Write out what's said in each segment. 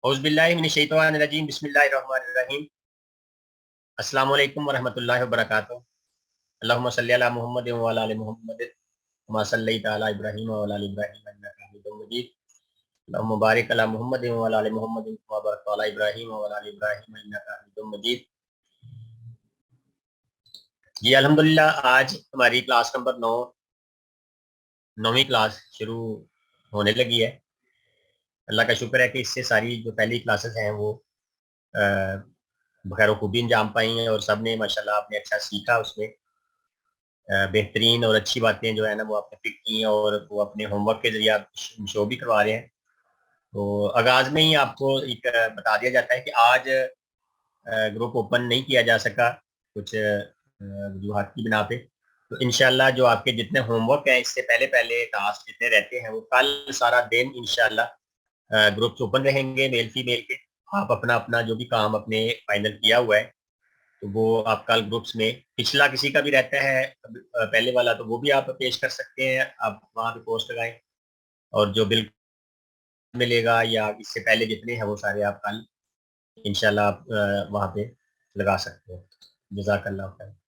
औज़ुबिल्लाहि मिनश्शैतानिर्रजीम बिस्मिल्लाहिर्रहमानिर्रहीम। अस्सलामु अलैकुम वरहमतुल्लाहि वबरकातुहू। अल्लाहुम्मा सल्लि अला मुहम्मदिन व अला आलि मुहम्मदिन कमा सल्लैता अला इब्राहीम व अला आलि इब्राहीम इन्नका हमीदुम मजीद। अल्लाहुम्मा बारिक अला मुहम्मदिन व अला आलि मुहम्मदिन कमा बारकता अला इब्राहीम व अला आलि इब्राहीम इन्नका हमीदुम मजीद। जी अल्हम्दुलिल्लाह, आज हमारी क्लास नंबर 9 9वीं क्लास शुरू होने लगी है। अल्लाह का शुक्र है कि इससे सारी जो पहली क्लासेस हैं वो बखैर खूबी अंजाम पाई हैं और सब ने माशाल्लाह आपने अच्छा सीखा उसमें। बेहतरीन और अच्छी बातें जो है ना वो आपने पिक की हैं और वो अपने होमवर्क के जरिए आप शो भी करवा रहे हैं। तो आगाज में ही आपको एक बता दिया जाता है कि आज ग्रुप ओपन नहीं किया जा सका कुछ वजूहात की बिना पे। तो इंशाल्लाह जो आपके जितने होमवर्क हैं इससे पहले पहले टास्क जितने रहते हैं वो कल सारा दिन इंशाल्लाह ग्रुप्स ओपन रहेंगे मेल फीमेल के। आप अपना अपना जो भी काम अपने फाइनल किया हुआ है तो वो आप कल ग्रुप्स में पिछला किसी का भी रहता है पहले वाला तो वो भी आप पेश कर सकते हैं, आप वहाँ पे पोस्ट लगाएं। और जो बिल मिलेगा या इससे पहले जितने हैं वो सारे आप कल इंशाल्लाह आप वहाँ पे लगा सकते हो। जज़ाकल्लाह खैर।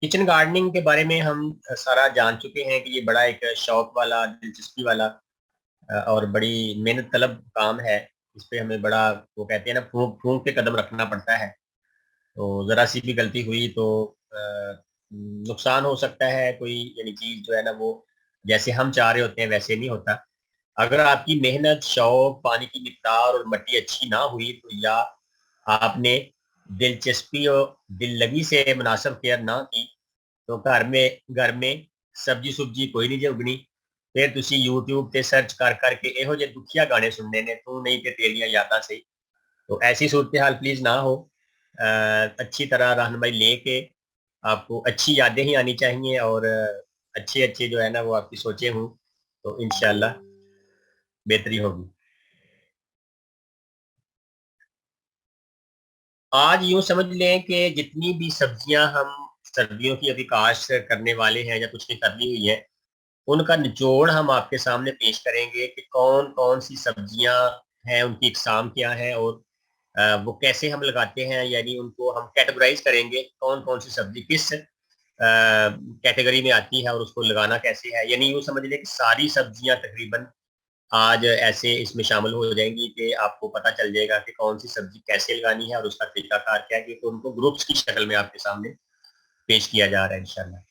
किचन गार्डनिंग के बारे में हम सारा जान चुके हैं कि ये बड़ा एक शौक वाला दिलचस्पी वाला और बड़ी मेहनत तलब काम है। इस पे हमें बड़ा वो कहते हैं ना फूंक फूंक के कदम रखना पड़ता है। तो ज़रा सी भी गलती हुई तो नुकसान हो सकता है कोई, यानी चीज़ जो है ना वो जैसे हम चाह रहे होते हैं वैसे नहीं होता। अगर आपकी मेहनत, शौक, पानी की मिकदार और मिट्टी अच्छी ना हुई तो या आपने दिलचस्पी और दिल लगी से मुनासिब केयर ना की तो घर में सब्जी सुब्जी कोई नहीं जे उगनी। फिर तुसी यूट्यूब ते सर्च कर करके ਇਹੋ ਜਿਹੇ दुखिया गाने सुनने ने तू नहीं ते तेरियां यादां सही। तो ऐसी सूरत हाल प्लीज ना हो। अच्छी तरह रहनुमाई लेके आपको अच्छी यादें ही आनी चाहिए और अच्छे अच्छे जो है ना वो आपकी सोचें हों तो इंशाल्लाह बेहतरी होगी। आज यूं समझ लें कि जितनी भी सब्जियां हम सर्दियों की अभी काश्त करने वाले हैं या कुछ की करनी हुई है उनका निचोड़ हम आपके सामने पेश करेंगे कि कौन कौन सी सब्जियां हैं, उनकी इकसाम क्या है और वो कैसे हम लगाते हैं, यानी उनको हम कैटेगराइज करेंगे कौन कौन सी सब्जी किस कैटेगरी में आती है और उसको लगाना कैसे है। यानी यूँ समझ लें कि सारी सब्जियां तकरीबन आज ऐसे इसमें शामिल हो जाएंगी कि आपको पता चल जाएगा कि कौन सी सब्जी कैसे लगानी है और उसका तरीकाकार क्या है, क्योंकि उनको ग्रुप्स की शक्ल में आपके सामने पेश किया जा रहा है इंशाल्लाह।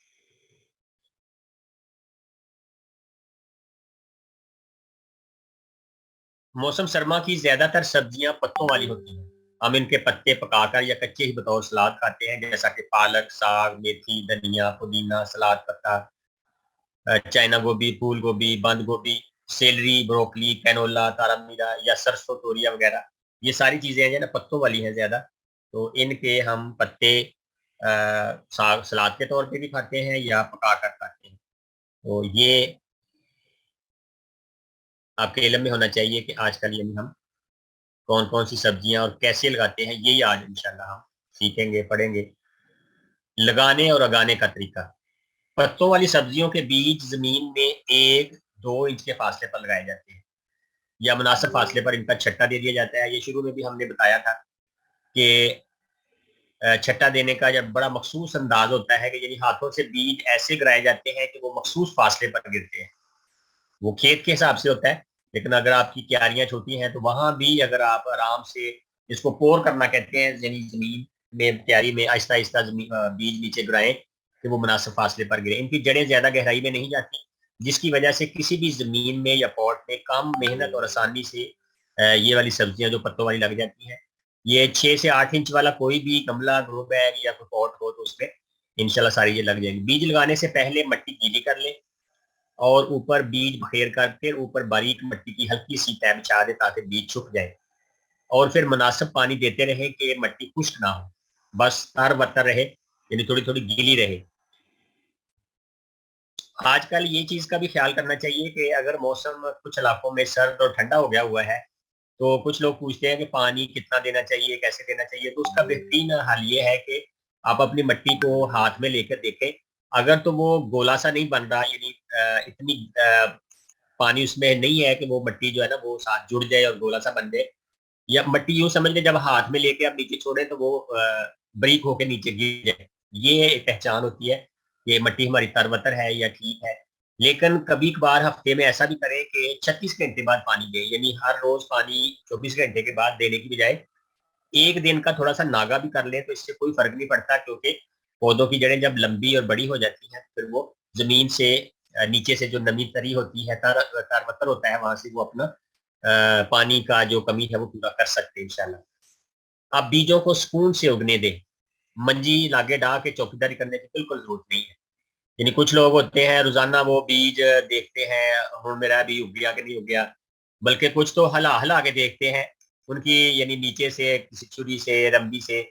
मौसम सरमा की ज्यादातर सब्जियां पत्तों वाली होती हैं। हम इनके पत्ते पकाकर या कच्चे ही बतौर सलाद खाते हैं, जैसा कि पालक, साग, मेथी, धनिया, पुदीना, सलाद पत्ता, चाइना गोभी, फूल गोभी, बंद गोभी, सेलरी, ब्रोकली, कैनोला, तारामीरा या सरसों, तोरिया वगैरह। ये सारी चीजें हैं जो ना पत्तों वाली हैं ज्यादा। तो इनके हम पत्ते साग सलाद के तौर पे भी खाते हैं या पका कर खाते हैं। तो ये आपके इल्म में होना चाहिए कि आजकल यानी हम कौन कौन सी सब्जियां और कैसे लगाते हैं, यही आज इंशाल्लाह हम सीखेंगे पढ़ेंगे। लगाने और उगाने का तरीका। पत्तों वाली सब्जियों के बीज जमीन में 1-2 इंच के फासले पर लगाए जाते हैं या मुनासिब फासले पर इनका छट्टा दे दिया जाता है। ये शुरू में भी हमने बताया था कि छट्टा देने का जब बड़ा मखसूस अंदाज होता है कि यानी हाथों से बीज ऐसे गिराए जाते हैं कि वो मखसूस फासले पर गिरते हैं। वो खेत के हिसाब से होता है, लेकिन अगर आपकी क्यारियां छोटी हैं तो वहां भी अगर आप आराम से इसको पोर करना कहते हैं, यानी जमीन में क्यारी में आहिस्ता आहिस्ता बीज नीचे गिराएं कि वो मुनासिब फासले पर गिरे। इनकी जड़ें ज्यादा गहराई में नहीं जाती, जिसकी वजह से किसी भी जमीन में या पॉट में कम मेहनत और आसानी से ये वाली सब्जियां जो पत्तों वाली लग जाती हैं। ये 6 से 8 इंच वाला कोई भी गमला, ग्रो बैग या कोई पॉट हो तो उसमें इंशाल्लाह सारी ये लग जाएगी। बीज लगाने से पहले मट्टी गीली कर ले और ऊपर बीज बखेर कर फिर ऊपर बारीक मिट्टी की हल्की सी तह बिछा दे ताकि बीज छुप जाए और फिर मुनासिब पानी देते रहे कि मिट्टी खुश्क ना हो, बस तर बतर रहे, यानी थोड़ी थोड़ी गीली रहे। आजकल ये चीज का भी ख्याल करना चाहिए कि अगर मौसम कुछ इलाकों में सर्द और ठंडा हो गया हुआ है तो कुछ लोग पूछते हैं कि पानी कितना देना चाहिए, कैसे देना चाहिए। तो उसका बेहतरीन हल ये है कि आप अपनी मट्टी को हाथ में लेकर देखें, अगर तो वो गोला सा नहीं बन रहा, यानी इतनी पानी उसमें नहीं है कि वो मट्टी जो है ना वो साथ जुड़ जाए और गोला सा बन जाए, या मट्टी यूं समझ ले जब हाथ में लेके आप नीचे छोड़े तो वो ब्रीक होके नीचे गिर जाए, ये एक पहचान होती है कि मट्टी हमारी तरबतर है या ठीक है। लेकिन कभी कभार हफ्ते में ऐसा भी करें कि 36 घंटे बाद पानी दें, यानी हर रोज पानी 24 घंटे के बाद देने की बजाय एक दिन का थोड़ा सा नागा भी कर लें तो इससे कोई फर्क नहीं पड़ता, क्योंकि पौधों की जड़ें जब लंबी और बड़ी हो जाती हैं फिर वो जमीन से नीचे से जो नमी तरी होती है, तरबतर होता है, वहां से वो अपना पानी का जो कमी है वो पूरा कर सकते हैं इंशाल्लाह। आप बीजों को सुकून से उगने दें, मंजी लागे डा के चौकीदारी करने की बिल्कुल जरूरत नहीं है। यानी कुछ लोग होते हैं रोजाना वो बीज देखते हैं, हूं मेरा भी उग गया कि नहीं उग गया, बल्कि कुछ तो हला हला के देखते हैं उनकी, यानी नीचे से किसी छुरी से रंबी से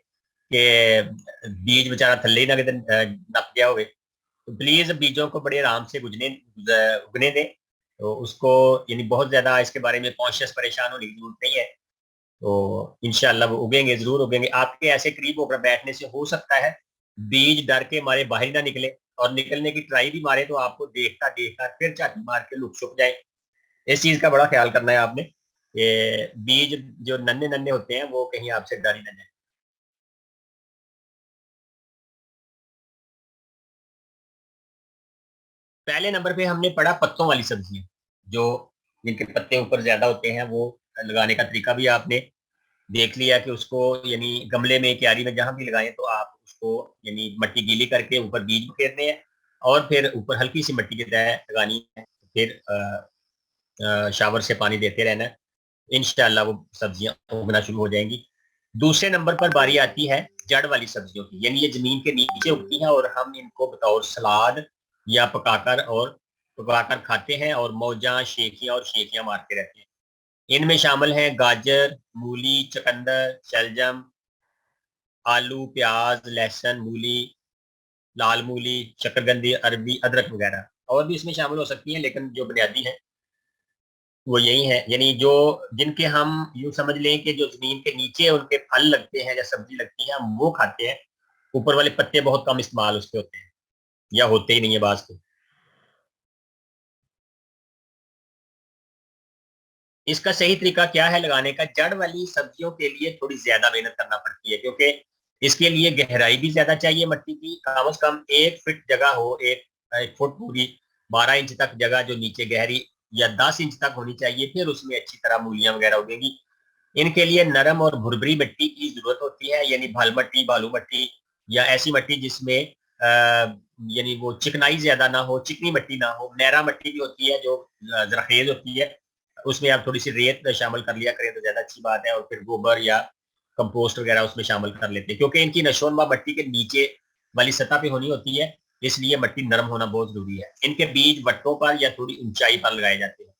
के बीज बेचारा थल्ले ही ना कितने नप गया होवे। तो प्लीज बीजों को बड़े आराम से उगने दें। तो उसको यानी बहुत ज्यादा इसके बारे में कॉन्शियस परेशान होने की जरूरत नहीं है। तो इंशाल्लाह वो उगेंगे, जरूर उगेंगे। आपके ऐसे करीब होकर बैठने से हो सकता है बीज डर के मारे बाहर ही ना निकले, और निकलने की ट्राई भी मारे तो आपको देखता देखता फिर चाटी मार के लुक छुप जाए। इस चीज का बड़ा ख्याल करना है आपने, ये बीज जो नन्हे नन्हे होते हैं वो कहीं आपसे डर ही ना जाए। पहले नंबर पे हमने पढ़ा पत्तों वाली सब्जियां, जो जिनके पत्ते ऊपर ज्यादा होते हैं, वो लगाने का तरीका भी आपने देख लिया कि उसको यानी गमले में क्यारी में जहां भी लगाएं तो आप उसको यानी मट्टी गीली करके ऊपर बीज फेरने हैं, और फिर ऊपर हल्की सी मिट्टी की तह लगानी है, फिर शावर से पानी देते रहना है। इंशाल्लाह वो सब्जियां उगना शुरू हो जाएंगी। दूसरे नंबर पर बारी आती है जड़ वाली सब्जियों की, यानी ये जमीन के नीचे उगती हैं और हम इनको बतौर सलाद या पकाकर खाते हैं, और मौजा शेखियां और शेखियां मारते रहते हैं। इनमें शामिल हैं गाजर, मूली, चकंदर, शलजम, आलू, प्याज, लहसुन, मूली, लाल मूली, शकरकंदी, अरबी, अदरक वगैरह। और भी इसमें शामिल हो सकती हैं, लेकिन जो बुनियादी है वो यही है। यानी जो जिनके हम यूं समझ लें कि जो जमीन के नीचे उनके फल लगते हैं या सब्जी लगती है हम वो खाते हैं, ऊपर वाले पत्ते बहुत कम इस्तेमाल उसके होते हैं या होते ही नहीं है बाज के। इसका सही तरीका क्या है लगाने का? जड़ वाली सब्जियों के लिए थोड़ी ज्यादा मेहनत करना पड़ती है, क्योंकि इसके लिए गहराई भी ज्यादा चाहिए मट्टी की, कम से कम 1 फीट जगह हो, 1 फुट पूरी, 12 इंच तक जगह जो नीचे गहरी, या 10 इंच तक होनी चाहिए, फिर उसमें अच्छी तरह मूलियां वगैरह उगेंगी। इनके लिए नरम और भुरभुरी मिट्टी की जरूरत होती है, यानी भल मट्टी, बालू मट्टी, या ऐसी मिट्टी जिसमें यानी वो चिकनाई ज्यादा ना हो, चिकनी मिट्टी ना हो। नैरा मिट्टी भी होती है जो जरखेज होती है, उसमें आप थोड़ी सी रेत शामिल कर लिया करें तो ज्यादा अच्छी बात है, और फिर गोबर या कंपोस्ट वगैरह उसमें शामिल कर लेते हैं, क्योंकि इनकी नशोनमा मट्टी के नीचे वाली सतह पे होनी होती है, इसलिए मिट्टी नरम होना बहुत जरूरी है। इनके बीज वट्टों पर या थोड़ी ऊंचाई पर लगाए जाते हैं,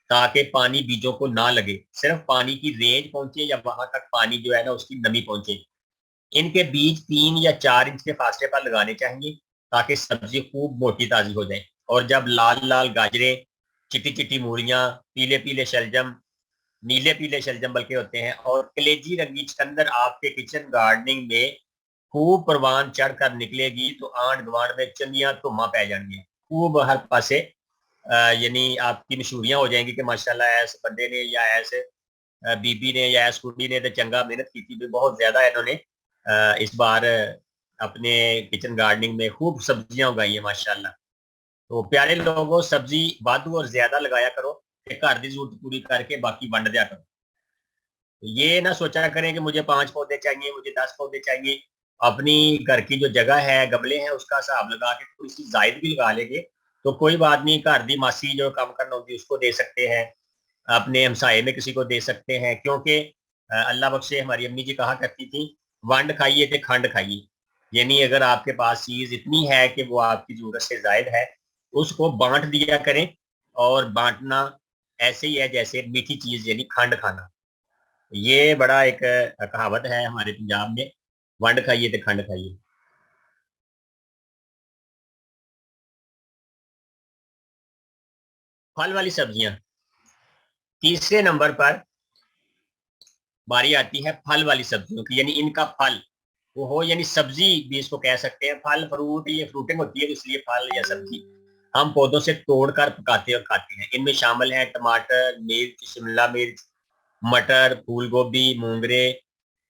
ताकि पानी बीजों को ना लगे, सिर्फ पानी की रेंज पहुंचे या वहां तक पानी जो है ना उसकी नमी पहुंचे। इनके बीज 3 या 4 इंच के फासले पर लगाने चाहिए, ताकि सब्जी खूब मोटी ताजी हो जाए। और जब लाल लाल गाजरें, चिट्टी चिट्टी मूलियां, पीले पीले शलजम, नीले पीले शलजम बल्कि होते हैं, और कलेजी रंगी चकंदर आपके किचन गार्डनिंग में खूब परवान चढ़कर निकलेगी, तो आंड गवांड में चंदियां धुम्मा पै जाएंगी, खूब हर पासे यानी आपकी मशहूरियां हो जाएंगी कि माशाल्लाह ऐसे बंदे ने या ऐसे बीबी ने या ऐस कुड़ी ने तो चंगा मेहनत की थी भी बहुत ज्यादा इन्होंने इस बार अपने किचन गार्डनिंग में खूब सब्जियां उगाई है माशाल्लाह। तो प्यारे लोगों, सब्जी वाधू और ज्यादा लगाया करो, घर की जरूरत पूरी करके बाकी वंड दिया करो। तो ये ना सोचा करें कि मुझे 5 पौधे चाहिए, मुझे 10 पौधे चाहिए। अपनी घर की जो जगह है, गमले हैं, उसका हिसाब लगा के थोड़ी सी जायद भी लगा लेंगे तो कोई बात नहीं। घर दी मासी जो काम करना होती है उसको दे सकते हैं, अपने हमसाए में किसी को दे सकते हैं, क्योंकि अल्लाह बख्शे हमारी अम्मी जी कहा करती थी, वंड खाइए थे खंड खाइए। यानी अगर आपके पास चीज इतनी है कि वो आपकी जरूरत से जायद है, उसको बांट दिया करें। और बांटना ऐसे ही है जैसे मीठी चीज यानी खंड खाना। ये बड़ा एक कहावत है हमारे पंजाब में, वंड खाइए तो खंड खाइए। फल वाली सब्जियां, तीसरे नंबर पर बारी आती है फल वाली सब्जियों की, यानी इनका फल। वो हो, यानी सब्जी भी इसको कह सकते हैं। फल फ्रूट, ये फ्रूटिंग होती है तो इसलिए फल या सब्जी हम पौधों से तोड़कर पकाते और खाते हैं। इनमें शामिल है टमाटर, मिर्च, शिमला मिर्च, मटर, फूल गोभी, मूंगरे,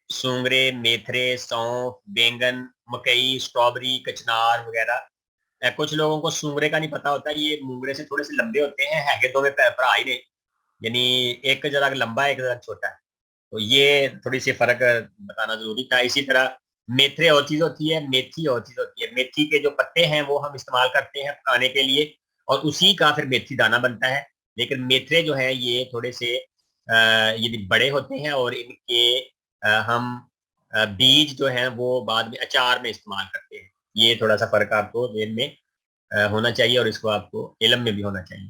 सूंगरे, मेथरे, सौंफ, बैंगन, मकई, स्ट्रॉबेरी, कचनार वगैरह। कुछ लोगों को सूंगरे का नहीं पता होता, ये मूंगरे से थोड़े से लंबे होते हैं, हैगे दो में भरा ही नहीं, यानी एक जरा लंबा है, एक जरा छोटा है। तो ये थोड़ी सी फर्क बताना जरूरी था। इसी तरह मेथरे और चीज होती है, मेथी और चीज होती है। मेथी के जो पत्ते हैं वो हम इस्तेमाल करते हैं पकाने के लिए, और उसी का फिर मेथी दाना बनता है। लेकिन मेथरे जो है ये थोड़े से ये बड़े होते हैं, और इनके हम बीज जो हैं वो बाद में अचार में इस्तेमाल करते हैं। ये थोड़ा सा फर्क आपको जेल में होना चाहिए, और इसको आपको इलम में भी होना चाहिए।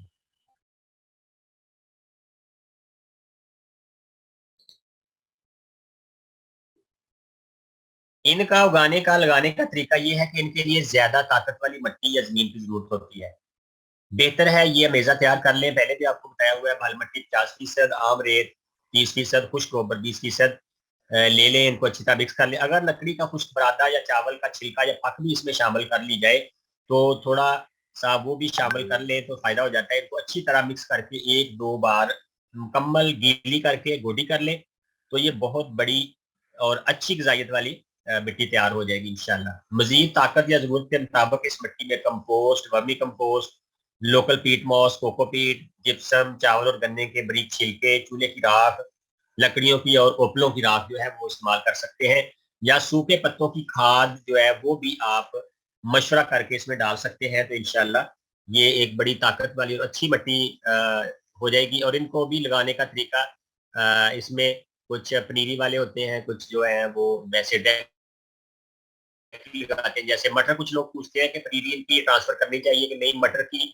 इनका उगाने का लगाने का तरीका ये है कि इनके लिए ज्यादा ताकत वाली मिट्टी या जमीन की जरूरत होती है। बेहतर है ये मेजा तैयार कर लें। पहले भी आपको बताया हुआ है, बाल मिट्टी 50%, आम रेत 30%, खुश्क गोबर 20% ले लें। इनको अच्छी तरह मिक्स कर लें। अगर लकड़ी का खुश्क परादा या चावल का छिलका या पक भी इसमें शामिल कर ली जाए तो थोड़ा सा वो भी शामिल कर लें तो फायदा हो जाता है। इनको अच्छी तरह मिक्स करके एक दो बार मुकम्मल गीली करके गोडी कर लें, तो ये बहुत बड़ी और अच्छी गजाइत वाली मिट्टी तैयार हो जाएगी इंशाल्लाह। मजीद ताकत या जरूरत के मुताबिक इस मिट्टी में compost, vermi compost, local peat moss, cocopeat, gypsum, चावल और गन्ने के बारीक छिलके, चूल्हे की राख, लकड़ियों की और ओपलों की राख जो है वो इस्तेमाल कर सकते हैं। या सूखे पत्तों की खाद जो है वो भी आप मशवरा करके इसमें डाल सकते हैं, तो इंशाल्लाह ये एक बड़ी ताकत वाली और अच्छी मिट्टी हो जाएगी। और इनको भी लगाने का तरीका, इसमें कुछ पनीरी वाले होते हैं, कुछ जो है वो वैसे लगाते हैं। जैसे मटर, कुछ लोग पूछते हैं कि पनीरी इनकी ट्रांसफर करनी चाहिए कि नहीं, मटर की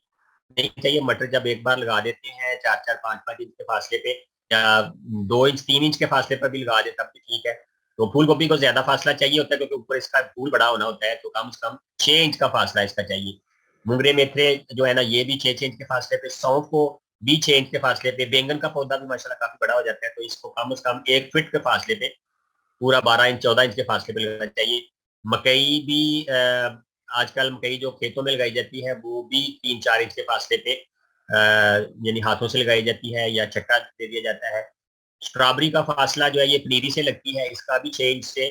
नहीं चाहिए। मटर जब एक बार लगा देते हैं 4-4, 5-5 इंच के फासले पे, या 2 इंच 3 इंच के फासले पर भी लगा दे तब भी ठीक है। तो फूल गोभी को ज्यादा फासला चाहिए होता है क्योंकि ऊपर इसका फूल बड़ा होना होता है, तो कम से कम 6 इंच का फासला इसका चाहिए। मुंगरे मेथरे जो है ना, ये भी 6-6 इंच के फासले पे, सौंफ को भी 6 इंच के फासले पे, बैंगन का पौधा भी माशाल्लाह काफी बड़ा हो जाता है, तो इसको कम से कम 1 फीट के फासले पे, पूरा 12 इंच 14 इंच के फासले पे लगाना चाहिए। मकई भी आजकल मकई जो खेतों में लगाई जाती है वो भी 3-4 इंच के फासले पे यानी हाथों से लगाई जाती है या चक्का दे दिया जाता है। स्ट्रॉबेरी का फासला जो है ये पनीरी से लगती है, इसका भी 6 इंच से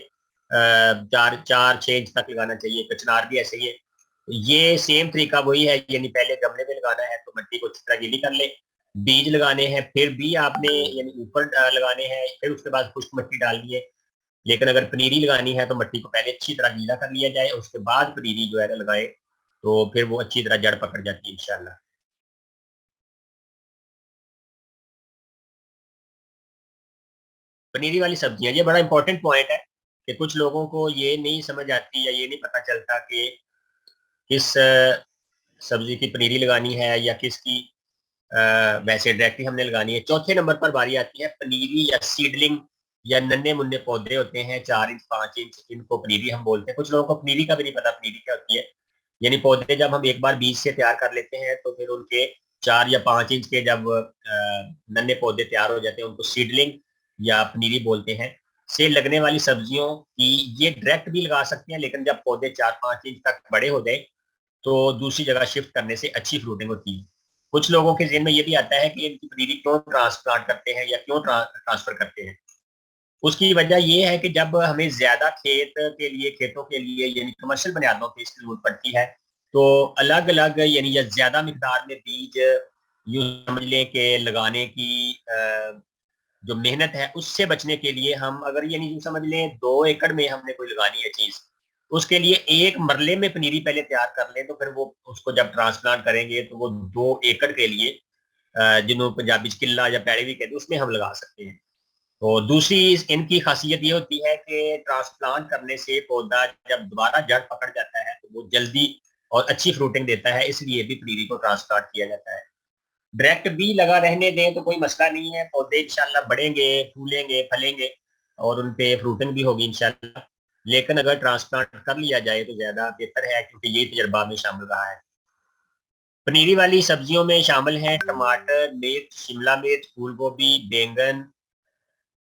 4-4-6 इंच तक लगाना चाहिए। कचनार भी ऐसे ही है। तो ये सेम तरीका वही है, यानी पहले गमले में लगाना है तो मिट्टी को अच्छी तरह गीली कर ले, बीज लगाने हैं, फिर भी आपने यानी ऊपर लगाने हैं, फिर उसके बाद खुश्क मिट्टी डालनी है। लेकिन अगर पनीरी लगानी है तो मिट्टी को पहले अच्छी तरह गीला कर लिया जाए, उसके बाद पनीरी जो है ना लगाए, तो फिर वो अच्छी तरह जड़ पकड़ जाती है इंशाल्लाह। पनीरी वाली सब्जियां, ये बड़ा इंपॉर्टेंट पॉइंट है कि कुछ लोगों को ये नहीं समझ आती या ये नहीं पता चलता कि किस सब्जी की पनीरी लगानी है या किसकी वैसे डायरेक्टली हमने लगानी है। चौथे नंबर पर बारी आती है पनीरी या सीडलिंग, या नन्हे मुन्ने पौधे होते हैं 4 इंच 5 इंच, इनको पनीरी हम बोलते हैं। कुछ लोगों को पनीरी का भी नहीं पता पनीरी क्या होती है। यानी पौधे जब हम एक बार बीज से तैयार कर लेते हैं तो फिर उनके 4 या 5 इंच के जब नन्हे पौधे तैयार हो जाते हैं उनको सीडलिंग या पनीरी बोलते हैं। से लगने वाली सब्जियों की ये डायरेक्ट भी लगा सकते हैं, लेकिन जब पौधे 4-5 इंच तक बड़े हो जाए तो दूसरी जगह शिफ्ट करने से अच्छी फ्रूटिंग होती है। कुछ लोगों के जहन में ये भी आता है कि इनकी पनीरी क्यों ट्रांसप्लांट करते हैं या क्यों ट्रांसफर करते हैं। उसकी वजह ये है कि जब हमें ज्यादा खेतों के लिए यानी कमर्शियल बुनियादों पर इसकी जरूरत पड़ती है, तो अलग अलग यानी या ज्यादा मिकदार में बीज यूं समझ लें कि लगाने की जो मेहनत है उससे बचने के लिए हम अगर यानी यूं समझ लें 2 एकड़ में हमने कोई लगानी है चीज, उसके लिए एक मरले में पनीरी पहले तैयार कर लें, तो फिर वो उसको जब ट्रांसप्लांट करेंगे तो वो 2 एकड़ के लिए जिन्होंने पंजाबी किला या पैड़ी भी कहते हैं उसमें हम लगा सकते हैं। तो दूसरी इनकी खासियत ये होती है कि ट्रांसप्लांट करने से पौधा जब दोबारा जड़ पकड़ जाता है तो वो जल्दी और अच्छी फ्रूटिंग देता है, इसलिए भी पनीरी को ट्रांसप्लांट किया जाता है। डायरेक्ट भी लगा रहने दें तो कोई मसला नहीं है, पौधे इंशाल्लाह बढ़ेंगे, फूलेंगे, फलेंगे और उन पे फ्रूटिंग भी होगी इंशाल्लाह। लेकिन अगर ट्रांसप्लांट कर लिया जाए तो ज्यादा बेहतर है, क्योंकि ये तजर्बा में शामिल रहा है। पनीरी वाली सब्जियों में शामिल हैं टमाटर, मिर्च, शिमला मिर्च, फूल गोभी, बैंगन।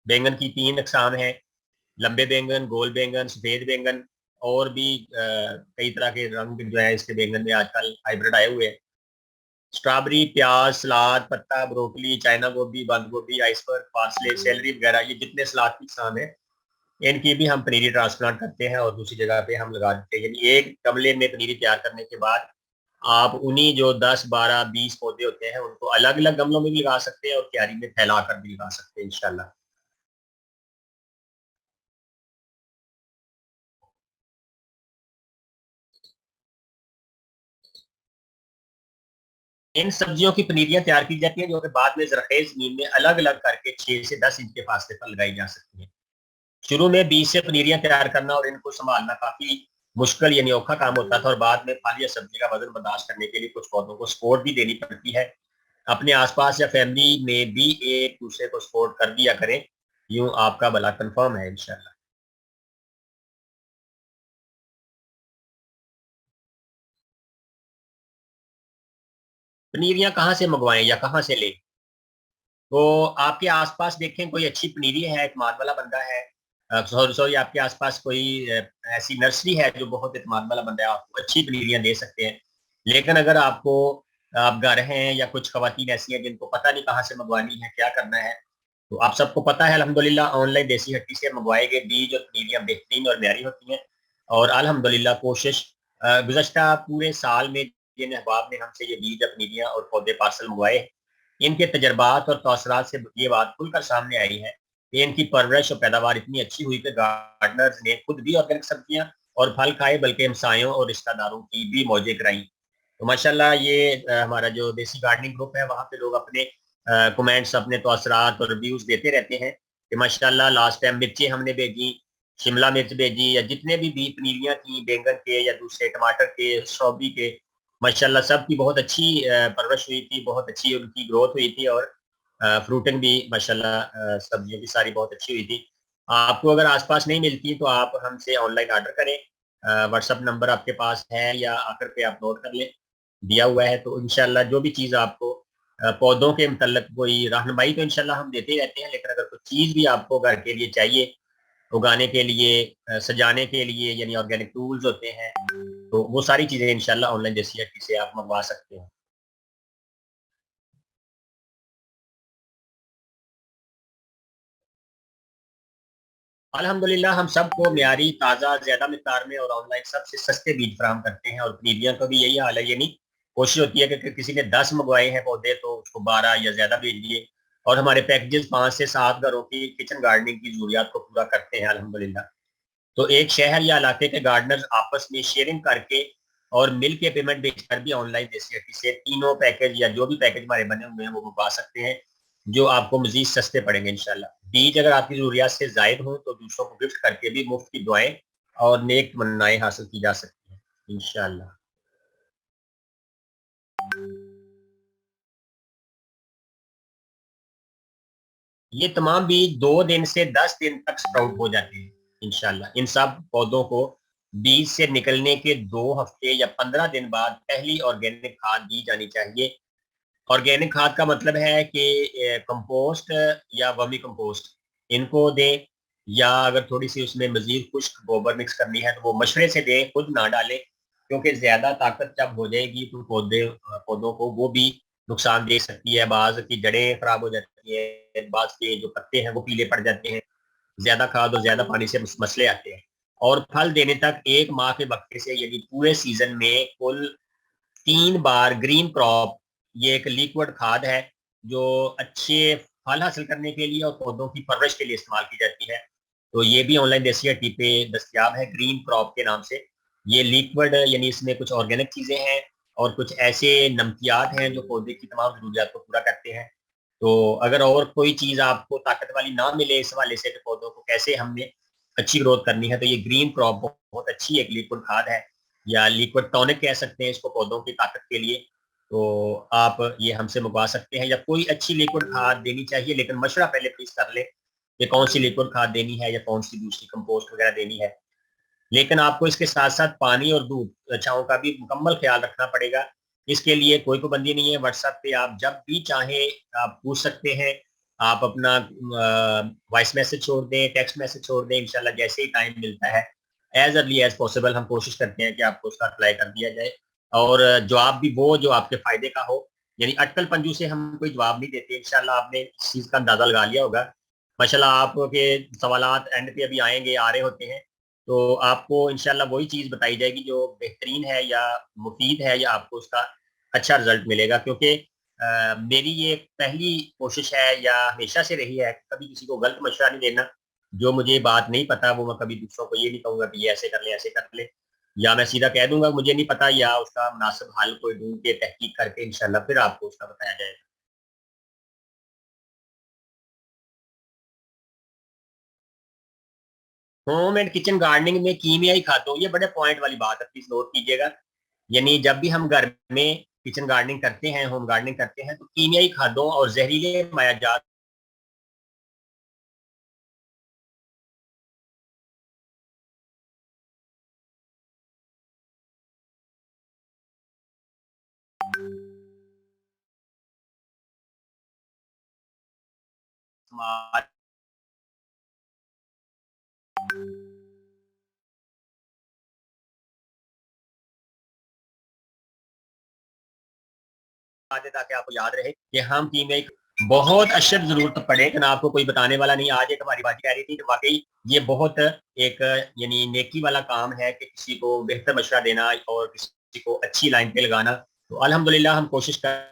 बैंगन की 3 अकसाम है, लंबे बैंगन, गोल बैंगन, सफेद बैंगन, और भी कई तरह के रंग जो है इसके बैंगन में आजकल हाइब्रिड आए हुए हैं। स्ट्रॉबेरी, प्याज, सलाद पत्ता, ब्रोकली, चाइना गोभी, बंद गोभी, आइसबर्ग, पार्सले, सेलरी वगैरह, ये जितने सलाद की किस्म है इनकी भी हम पनीरी ट्रांसप्लांट करते हैं और दूसरी जगह पे हम लगा देते हैं। यानी एक गमले में पनीरी तैयार करने के बाद आप उन्हीं जो 10, 12, 20 पौधे होते हैं उनको अलग अलग गमलों में भी लगा सकते हैं और क्यारी में फैला कर भी लगा सकते हैं इंशाल्लाह। इन सब्जियों की पनीरियां तैयार की जाती हैं जो कि बाद में जरखेज जमीन में अलग अलग करके 6 से 10 इंच के फासले पर लगाई जा सकती हैं। शुरू में बीज से पनीरियां तैयार करना और इनको संभालना काफी मुश्किल यानी औखा काम होता था, और बाद में फल या सब्जी का वजन बर्दाश्त करने के लिए कुछ पौधों को सपोर्ट भी देनी पड़ती है। अपने आसपास या फैमिली में भी एक दूसरे को सपोर्ट कर दिया करें, यूं आपका भला कंफर्म है इंशाल्लाह। पनीरियां कहाँ से मंगवाएं या कहाँ से लें? तो आपके आसपास देखें कोई अच्छी पनीरी है, एतमाद वाला बंदा है, सॉरी सॉरी, आपके आसपास कोई ऐसी नर्सरी है जो बहुत एतमाद वाला बंदा है, आपको अच्छी पनीरियां दे सकते हैं। लेकिन अगर आपको, आप घर हैं या कुछ खवातीन ऐसी हैं जिनको पता नहीं कहाँ से मंगवानी है, क्या करना है, तो आप सबको पता है अल्हम्दुलिल्लाह ऑनलाइन देसी हट्टी से मंगवाए गए बीज और पनीरियां बेहतरीन और म्यारी होती हैं। और अल्हम्दुलिल्लाह कोशिश, गुज़श्ता पूरे साल में जिन अहबाब ने हमसे ये बीज, पनीरियां और पौधे पार्सल मंगवाए, इनके तजर्बात और तौसरात से ये बात खुलकर सामने आई है कि इनकी परवरिश और पैदावार इतनी अच्छी हुई कि गार्डनर्स ने खुद भी ऑर्गेनिक सब्जियां और फल खाए, बल्कि हमसायों और रिश्तेदारों की भी मौजें कराई। तो माशाल्लाह ये हमारा जो देसी गार्डनिंग ग्रुप है वहाँ पे लोग अपने कमेंट्स, अपने तौसरात और रिव्यूज देते रहते हैं कि माशाल्लाह लास्ट टाइम मिर्ची हमने भेजी, शिमला मिर्च भेजी, या जितने भी बीज पनीरियां थी बैंगन के या दूसरे टमाटर के, स्ट्रॉबेरी के, माशाल्लाह सब की बहुत अच्छी परवरिश हुई थी, बहुत अच्छी उनकी ग्रोथ हुई थी, और फ्रूटिंग भी माशाल्लाह सब्जियों की सारी बहुत अच्छी हुई थी। आपको अगर आसपास नहीं मिलती तो आप हमसे ऑनलाइन ऑर्डर करें। व्हाट्सअप नंबर आपके पास है या आकर के आप नोट कर लें, दिया हुआ है। तो इंशाल्लाह जो भी चीज़ आपको पौधों के मतलब कोई रहनुमाई तो इंशाल्लाह हम देते ही रहते हैं, लेकिन अगर कोई चीज़ भी आपको घर के लिए चाहिए, उगाने के लिए, सजाने के लिए, यानी ऑर्गेनिक टूल्स होते हैं, तो वो सारी चीज़ें इंशाल्लाह ऑनलाइन देसी हट्टी से आप मंगवा सकते हैं। अल्हम्दुलिल्लाह हम सबको म्यारी, ताज़ा, ज़्यादा मिक़दार में और ऑनलाइन सबसे सस्ते बीज फराहम करते हैं, और पनीरियों का भी यही हाल है। यानी कोशिश होती है कि किसी ने 10 मंगवाए हैं पौधे तो उसको 12 या ज़्यादा भेज दिए, और हमारे पैकेजेस 5 से 7 घरों की किचन गार्डनिंग की ज़रूरियात को पूरा करते हैं अल्हम्दुलिल्लाह। तो एक शहर या इलाके के गार्डनर्स आपस में शेयरिंग करके और मिल के पेमेंट बेचकर भी ऑनलाइन देसी हट्टी से तीनों पैकेज या जो भी पैकेज हमारे बने हुए हैं वो मंगवा सकते हैं, जो आपको मजीद सस्ते पड़ेंगे इंशाल्लाह। बीज अगर आपकी जरूरियात से जायद हो तो दूसरों को गिफ्ट करके भी मुफ्त की दुआएं और नेक तमन्नाएं हासिल की जा सकती हैं इंशाल्लाह। ये तमाम बीज 2 दिन से 10 दिन तक स्प्राउट हो जाते हैं इंशाल्लाह। इन सब पौधों को बीज से निकलने के 2 हफ्ते या 15 दिन बाद पहली ऑर्गेनिक खाद दी जानी चाहिए। ऑर्गेनिक खाद का मतलब है कि कंपोस्ट या वर्मी कंपोस्ट इनको दें, या अगर थोड़ी सी उसमें मजीद खुश्क गोबर मिक्स करनी है तो वो मशरे से दें, खुद ना डालें, क्योंकि ज्यादा ताकत जब हो जाएगी तो पौधों को वो भी नुकसान दे सकती है। बाज की जड़ें खराब हो जाती है, बाज के जो पत्ते हैं वो पीले पड़ जाते हैं, ज्यादा खाद और ज्यादा पानी से मसले आते हैं। और फल देने तक 1 माह के वक्फे से, यानी पूरे सीजन में कुल 3 बार ग्रीन क्रॉप, ये एक लिक्विड खाद है जो अच्छे फल हासिल करने के लिए और पौधों की परवरिश के लिए इस्तेमाल की जाती है। तो ये भी ऑनलाइन देसी हट्टी पे दस्तियाब है ग्रीन क्रॉप के नाम से। ये लिक्विड यानी इसमें कुछ ऑर्गेनिक चीजें हैं और कुछ ऐसे नमकियात हैं जो पौधे की तमाम जरूरियात को पूरा करते हैं। तो अगर और कोई चीज आपको ताकत वाली ना मिले इस हवाले से कि पौधों को कैसे हमने अच्छी ग्रोथ करनी है, तो ये ग्रीन क्रॉप बहुत अच्छी एक लिक्विड खाद है, या लिक्विड टॉनिक कह सकते हैं इसको पौधों की ताकत के लिए। तो आप ये हमसे मंगवा सकते हैं, या कोई अच्छी लिक्विड खाद देनी चाहिए, लेकिन मशवरा पहले प्लीज कर ले कि कौन सी लिक्विड खाद देनी है या कौन सी दूसरी कंपोस्ट वगैरह देनी है। लेकिन आपको इसके साथ साथ पानी और दूध छाँव का भी मुकम्मल ख्याल रखना पड़ेगा। इसके लिए कोई पाबंदी नहीं है, व्हाट्सएप पे आप जब भी चाहें आप पूछ सकते हैं। आप अपना वॉइस मैसेज छोड़ दें, टेक्स्ट मैसेज छोड़ दें, इंशाल्लाह जैसे ही टाइम मिलता है एज अर्ली एज पॉसिबल हम कोशिश करते हैं कि आपको उसका अप्लाई कर दिया जाए। और जवाब भी वो जो आपके फायदे का हो, यानी अटकल पंजू से हम कोई जवाब नहीं देते। इंशाल्लाह आपने इस चीज का अंदाजा लगा लिया होगा। माशाल्लाह आपके सवालात एंड पे अभी आएंगे, आ रहे होते हैं, तो आपको इंशाल्लाह वही चीज बताई जाएगी जो बेहतरीन है या मुफीद है, या आपको उसका अच्छा रिजल्ट मिलेगा। क्योंकि मेरी ये पहली कोशिश है या हमेशा से रही है, कभी किसी को गलत मशवरा नहीं देना। जो मुझे बात नहीं पता वो मैं कभी दूसरों को ये नहीं कहूंगा कि ये ऐसे कर ले, ऐसे कर ले, या मैं सीधा कह दूंगा मुझे नहीं पता, या उसका मुनासिब हल कोई ढूंढ के तहकीक करके इंशाल्लाह फिर आपको उसका बताया जाएगा। होम एंड किचन गार्डनिंग में कीमियाई खादों, ये बड़े पॉइंट वाली बात है, प्लीज नोट कीजिएगा। यानी जब भी हम घर में किचन गार्डनिंग करते हैं, होम गार्डनिंग करते हैं, तो कीमियाई खादों और जहरीले मायाजात ताकि आपको याद रहे कि हम टीम एक बहुत अशद जरूरत पड़े कि ना आपको कोई बताने वाला नहीं। आज एक हमारी बाजी कह रही थी कि वाकई ये बहुत एक यानी नेकी वाला काम है कि किसी को बेहतर मशवरा देना और किसी को अच्छी लाइन पे लगाना। तो अल्हम्दुलिल्लाह हम कोशिश कर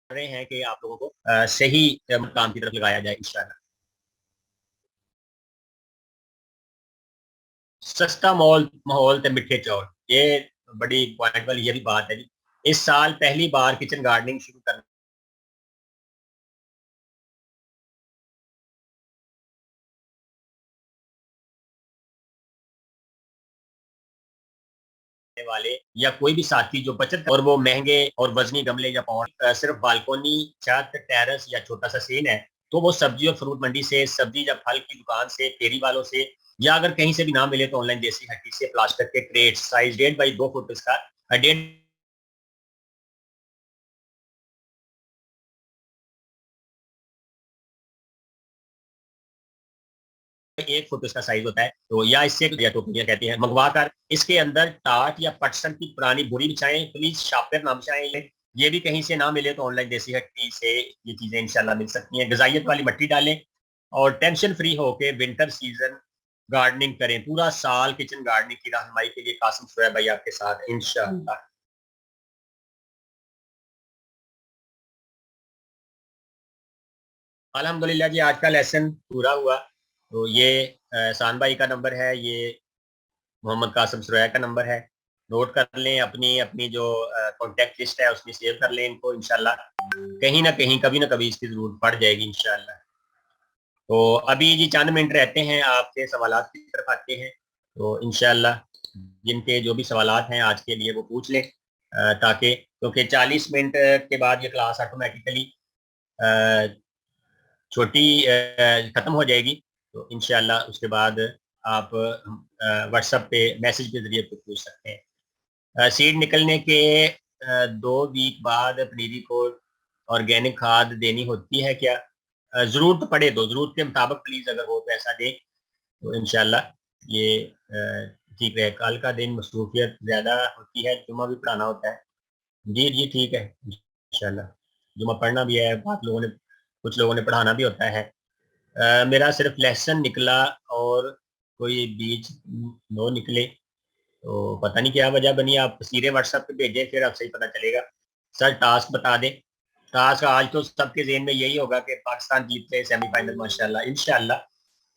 रहे हैं कि आप लोगों को सही काम की तरफ लगाया जाए इंशाल्लाह। सस्ता माहौल माहौल ते मिठे चौल, ये बड़ी पॉइंट वाली ये भी बात है जी। इस साल पहली बार किचन गार्डनिंग शुरू करने वाले या कोई भी साथी जो बचत और वो महंगे और वजनी गमले या पॉट सिर्फ बालकोनी, छत, टेरेस या छोटा सा सीन है, तो वो सब्जी और फ्रूट मंडी से, सब्जी या फल की दुकान से, फेरी वालों से, या अगर कहीं से भी ना मिले तो ऑनलाइन देसी हट्टी से प्लास्टिक के क्रेट साइज 1.5 बाई 2 फुट इसका 1 फुट इसका साइज होता है, तो या इससे या टोकरियां कहते हैं, मंगवा कर इसके अंदर टाट या पटसन की पुरानी बुरी बिछाएं, प्लीज शापर ना बिछाएं। ये भी कहीं से ना मिले तो ऑनलाइन देसी हट्टी से ये चीजें इंशाल्लाह मिल सकती हैं। गजाइत वाली मट्टी डालें और टेंशन फ्री होके विंटर सीजन गार्डनिंग करें। पूरा साल किचन गार्डनिंग की रहनुमाई के लिए कासिम शुएब भाई आपके साथ इंशाल्लाह। अल्हम्दुलिल्लाह जी, आज का लेसन पूरा हुआ। तो ये एहसान भाई का नंबर है, ये मोहम्मद कासिम सुरैया का नंबर है। नोट कर लें, अपनी अपनी जो कॉन्टेक्ट लिस्ट है उसमें सेव कर लें इनको। इंशाल्लाह कहीं ना कहीं कभी ना कभी इसकी जरूरत पड़ जाएगी इंशाल्लाह। तो अभी जी चंद मिनट रहते हैं, आपके सवालात की तरफ आते हैं। तो इंशाल्लाह जिनके जो भी सवालात हैं आज के लिए वो पूछ लें, ताकि क्योंकि 40 मिनट के बाद ये क्लास ऑटोमेटिकली छोटी ख़त्म हो जाएगी। तो इंशाल्लाह उसके बाद आप व्हाट्सएप पे मैसेज के ज़रिए पूछ सकते हैं। सीड निकलने के 2 वीक बाद पनीरी को ऑर्गेनिक खाद देनी होती है क्या? ज़रूरत पड़े तो, ज़रूरत के मुताबिक प्लीज़ अगर हो तो ऐसा दें, तो इंशाल्लाह ये ठीक रहे। कल का दिन मसरूफियत ज़्यादा होती है, जुम्मा भी पढ़ाना होता है। जी जी ठीक है इंशाल्लाह। जुम्मा पढ़ना भी है, बात लोगों ने कुछ लोगों ने पढ़ाना भी होता है। मेरा सिर्फ लेसन निकला और कोई बीच नो निकले, तो पता नहीं क्या वजह बनी। आप सीधे व्हाट्सएप पे भेजें, फिर आपसे ही पता चलेगा। सर टास्क बता दें। टास्क आज तो सबके जेहन में यही होगा कि पाकिस्तान जीते सेमीफाइनल, माशाल्लाह इंशाल्लाह।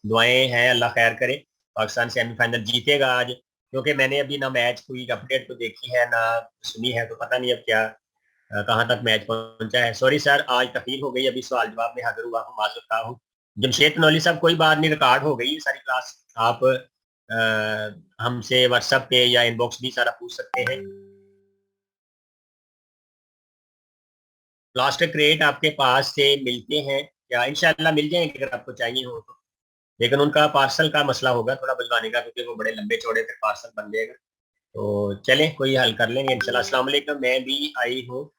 दुआएं हैं, अल्लाह खैर करे। पाकिस्तान सेमीफाइनल जीतेगा आज, क्योंकि मैंने अभी ना मैच कोई अपडेट तो देखी है ना सुनी है, तो पता नहीं अब क्या कहाँ तक मैच पहुंचा है। सॉरी सर, आज तकलीफ हो गई, अभी सवाल जवाब में हाजिर हुआ हूँ, माजूर हूँ। जमशेद नौली साहब, कोई बात नहीं, रिकॉर्ड हो गई सारी क्लास। आप हमसे व्हाट्सएप पे या इनबॉक्स भी सारा पूछ सकते हैं। प्लास्टिक क्रेट आपके पास से मिलते हैं क्या? इंशाल्लाह मिल जाएंगे अगर आपको चाहिए हो तो। लेकिन उनका पार्सल का मसला होगा थोड़ा भिजवाने का, क्योंकि वो बड़े लंबे चौड़े फिर पार्सल बन जाएगा। तो चलें, कोई हल कर लेंगे इंशाल्लाह। अस्सलाम वालेकुम, मैं भी आई हूँ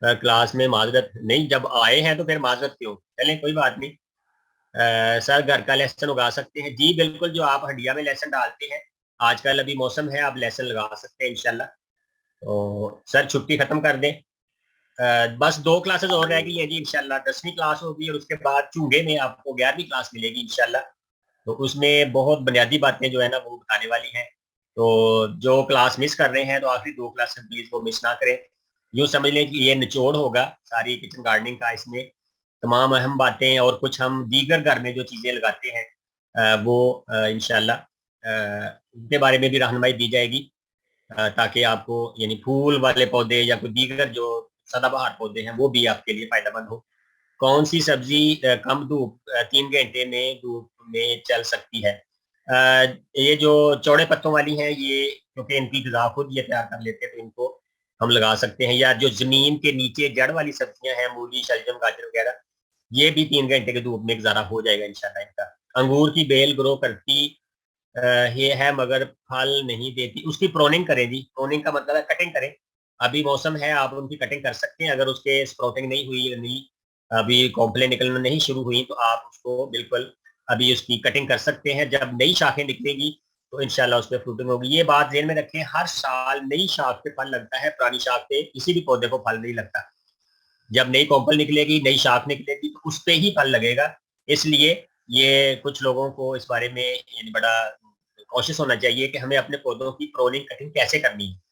क्लास में, माजरत नहीं, जब आए हैं तो फिर माजरत क्यों, चलें कोई बात नहीं। सर घर का लेसन उगा सकते हैं जी, बिल्कुल, जो आप हंडिया में लेसन डालते हैं, आजकल अभी मौसम है, आप लेसन लगा सकते हैं इंशाल्लाह। तो सर छुट्टी खत्म कर दें। बस 2 क्लासेस और रह गई हैं जी इंशाल्लाह, 10वीं क्लास होगी और उसके बाद चूंगे में आपको 11वीं क्लास मिलेगी इंशाल्लाह। तो उसमें बहुत बुनियादी बातें जो है ना वो बताने वाली हैं। तो जो क्लास मिस कर रहे हैं तो आखिरी 2 क्लासेस प्लीज वो मिस ना करें। यूँ समझ लें कि ये निचोड़ होगा सारी किचन गार्डनिंग का, इसमें तमाम अहम बातें और कुछ हम दीगर घर में जो चीज़ें लगाते हैं वो इंशाल्लाह उनके बारे में भी रहनुमाई दी जाएगी, ताकि आपको यानी फूल वाले पौधे या कोई दीगर जो सदाबहार पौधे हैं वो भी आपके लिए फायदेमंद हो। कौन सी सब्जी कम धूप 3 घंटे में धूप में चल सकती है? ये जो चौड़े पत्तों वाली हैं, ये क्योंकि इनकी ग़िज़ा खुद ये तैयार कर लेते हैं तो इनको हम लगा सकते हैं। या जो जमीन के नीचे जड़ वाली सब्जियां हैं, मूली, शलजम, गाजर वगैरह, ये भी 3 घंटे के धूप में गुजारा हो जाएगा इंशाल्लाह इनका। अंगूर की बेल ग्रो करती ये है मगर फल नहीं देती, उसकी प्रोनिंग करें जी। प्रोनिंग का मतलब है कटिंग करें। अभी मौसम है, आप उनकी कटिंग कर सकते हैं। अगर उसके स्प्राउटिंग नहीं हुई, नहीं अभी कॉम्प्लेन निकलना नहीं शुरू हुई, तो आप उसको बिल्कुल अभी उसकी कटिंग कर सकते हैं। जब नई शाखें निकलेगी तो इंशाल्लाह उस पर फ्रूटिंग होगी। ये बात ध्यान में रखें, हर साल नई शाख पे फल लगता है, पुरानी शाख पे किसी भी पौधे को फल नहीं लगता। जब नई कॉम्पल निकलेगी, नई शाख निकलेगी, तो उस पे ही फल लगेगा। इसलिए ये कुछ लोगों को इस बारे में यानी बड़ा कॉशियस होना चाहिए कि हमें अपने पौधों की प्रोनिंग कटिंग कैसे करनी है।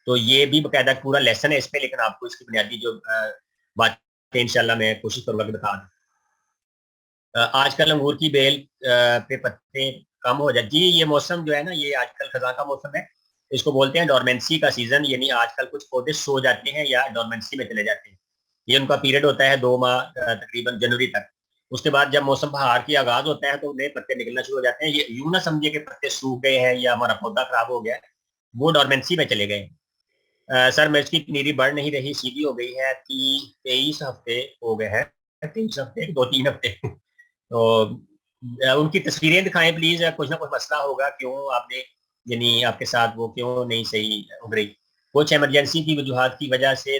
तो ये भी बकायदा पूरा लेसन है इस पे, लेकिन आपको इसकी बुनियादी जो बातें इंशाल्लाह मैं कोशिश करूंगा कि बता दूं। आजकल अंगूर की बेल पे पत्ते कम हो जाए जी, ये मौसम जो है ना, ये आजकल खजा का मौसम है। इसको बोलते हैं डोरमेंसी का सीजन, यानी आजकल कुछ पौधे सो जाते हैं या डोरमेंसी में चले जाते हैं। ये उनका पीरियड होता है 2 माह तकरीबन जनवरी तक। उसके बाद जब मौसम बहार की आगाज होता है तो नए पत्ते निकलना शुरू हो जाते हैं। ये यूं ना समझिए कि पत्ते सूख गए हैं या हमारा पौधा खराब हो गया है, वो डोरमेंसी में चले गए। सर मिर्च की पनीरी बढ़ नहीं रही, सीधी हो गई है, 23 हफ्ते हो गए हैं, 23 हफ्ते 2-3 हफ्ते तो उनकी तस्वीरें दिखाएं प्लीज। कुछ ना कुछ मसला होगा, क्यों आपने यानी आपके साथ वो क्यों नहीं सही उग रही। कुछ इमरजेंसी की वजूहत की वजह से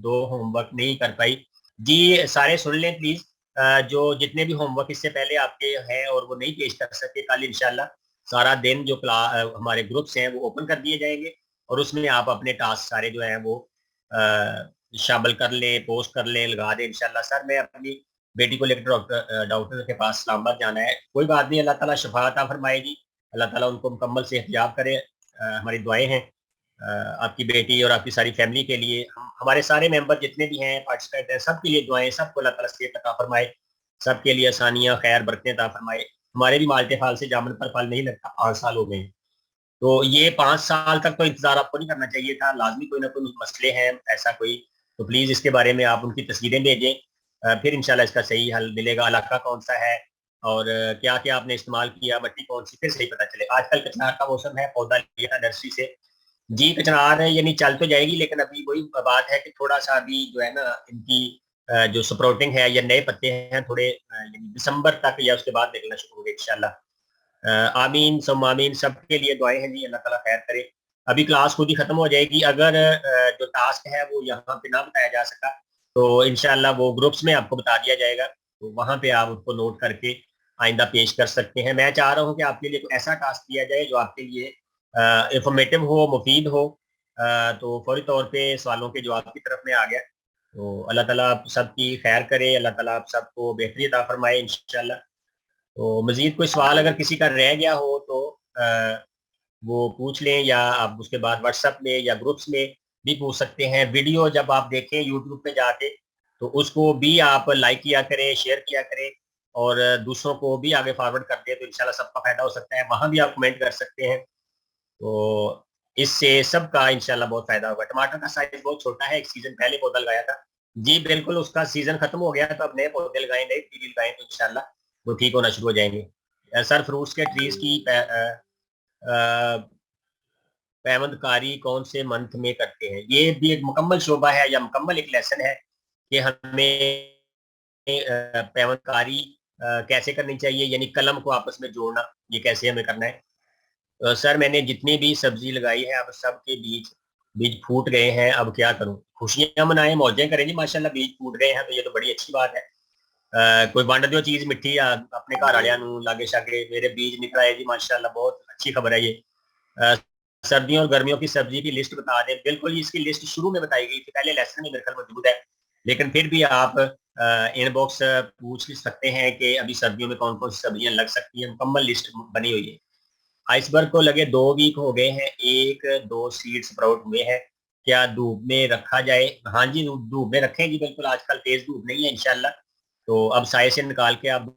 2 होमवर्क नहीं कर पाई जी। सारे सुन लें प्लीज। जो जितने भी होमवर्क इससे पहले आपके हैं और वो नहीं पेश कर सके, कल इंशाल्लाह सारा दिन जो हमारे ग्रुप्स हैं वो ओपन कर दिए जाएंगे, और उसमें आप अपने टास्क सारे जो हैं वो शामिल कर लें, पोस्ट कर लें, लगा दें इंशाल्लाह। सर मैं अपनी बेटी को लेकर डॉक्टर के पास इस्लामाबाद जाना है। कोई बात नहीं, अल्लाह ताला शफा अता फरमाएगी, अल्लाह ताला उनको मुकम्मल सेहतयाब करे। हमारी दुआएं हैं आपकी बेटी और आपकी सारी फैमिली के लिए। हमारे सारे मेंबर जितने भी हैं, पार्टिसिपेंट हैं, सबके लिए दुआएं, सबको अल्लाह ताला सेहत अता फरमाए, सबके लिए आसानियां, खैर, बरकतें अता फरमाए। हमारे भी माल्टे फाल से जामुन पर फल नहीं लगता, 5 साल हो गए। तो ये 5 साल तक तो इंतजार आपको नहीं करना चाहिए था, लाजमी कोई ना कोई मसले हैं ऐसा कोई। तो प्लीज इसके बारे में आप उनकी तस्वीरें भेजें, फिर इंशाल्लाह इसका सही हल मिलेगा। इलाका कौन सा है और क्या क्या आपने इस्तेमाल किया, मिट्टी कौन सी, फिर सही पता चले। आजकल कचनार का मौसम है, पौधा लिया था नर्सरी से जी। कचनार है यानी चल तो जाएगी, लेकिन अभी वही बात है कि थोड़ा सा अभी जो है ना इनकी जो स्प्राउटिंग है या नए पत्ते हैं थोड़े यानी दिसंबर तक या उसके बाद निकलना शुरू होगा इंशाल्लाह। आमीन सम आमीन, सबके लिए दुआएं हैं जी, अल्लाह ताला खैर करे। अभी क्लास खुद ही खत्म हो जाएगी, अगर जो टास्क है वो यहाँ पे ना बताया जा सका तो इंशाल्लाह वो ग्रुप्स में आपको बता दिया जाएगा, तो वहां पे आप उसको नोट करके आइंदा पेश कर सकते हैं। मैं चाह रहा हूँ कि आपके लिए ऐसा टास्क दिया जाए जो आपके लिए इंफॉर्मेटिव हो, मुफीद हो। तो फौरी तौर पे सवालों के जवाब की तरफ में आ गया। तो अल्लाह ताला आप सबकी खैर करे, अल्लाह ताला आप सबको बेहतरी अता फरमाए इंशाल्लाह। तो मजीद कोई सवाल अगर किसी का रह गया हो तो वो पूछ लें, या आप उसके बाद व्हाट्सएप में या ग्रुप्स में भी पूछ सकते हैं। वीडियो जब आप देखें यूट्यूब पे जाके तो उसको भी आप लाइक किया करें, शेयर किया करें, और दूसरों को भी आगे फॉरवर्ड कर दें, तो इंशाल्लाह सबका फायदा हो सकता है। वहां भी आप कमेंट कर सकते हैं, तो इससे सबका इंशाल्लाह बहुत फायदा होगा। टमाटर का साइज बहुत छोटा है, एक सीजन पहले पौधा लगाया था जी, बिल्कुल उसका सीजन खत्म हो गया, तो अब नए पौधे लगाए, नए पीली लगाए, तो इंशाल्लाह वो ठीक होना शुरू हो जाएंगे। सर फ्रूट्स के ट्रीज की पैवंदकारी कौन से मंथ में करते हैं? ये भी एक मुकम्मल शोबा है या मुकम्मल एक लेसन है कि हमें पैवंदकारी कैसे करनी चाहिए, यानी कलम को आपस में जोड़ना, ये कैसे हमें करना है। सर मैंने जितनी भी सब्जी लगाई है अब सबके बीज बीज फूट गए हैं, अब क्या करूं? खुशियां मनाएं, मौजें करें जी, माशाल्लाह बीज फूट गए हैं तो ये तो बड़ी अच्छी बात है। कोई वंड दो चीज मिठी अपने घर वालियां नूं, लागे शागे मेरे बीज निकल आए जी, माशाल्लाह बहुत अच्छी खबर है ये। अ, सर्दियों और गर्मियों की सब्जी की लिस्ट बता दें। बिल्कुल इसकी लिस्ट शुरू में बताई गई थी, पहले लेसन में मेरे ख्याल मौजूद है, लेकिन फिर भी आप इनबॉक्स पूछ सकते हैं कि अभी सर्दियों में कौन कौन सी सब्जियां लग सकती है, मुकम्मल लिस्ट बनी हुई है। आइसबर्ग को लगे 2 वीक हो गए हैं, एक दो सीड स्प्राउट हुए हैं। क्या धूप में रखा जाए? हाँ जी, धूप में रखें जी, बिल्कुल। आजकल तेज धूप नहीं है इंशाल्लाह, तो अब साए से निकाल के आप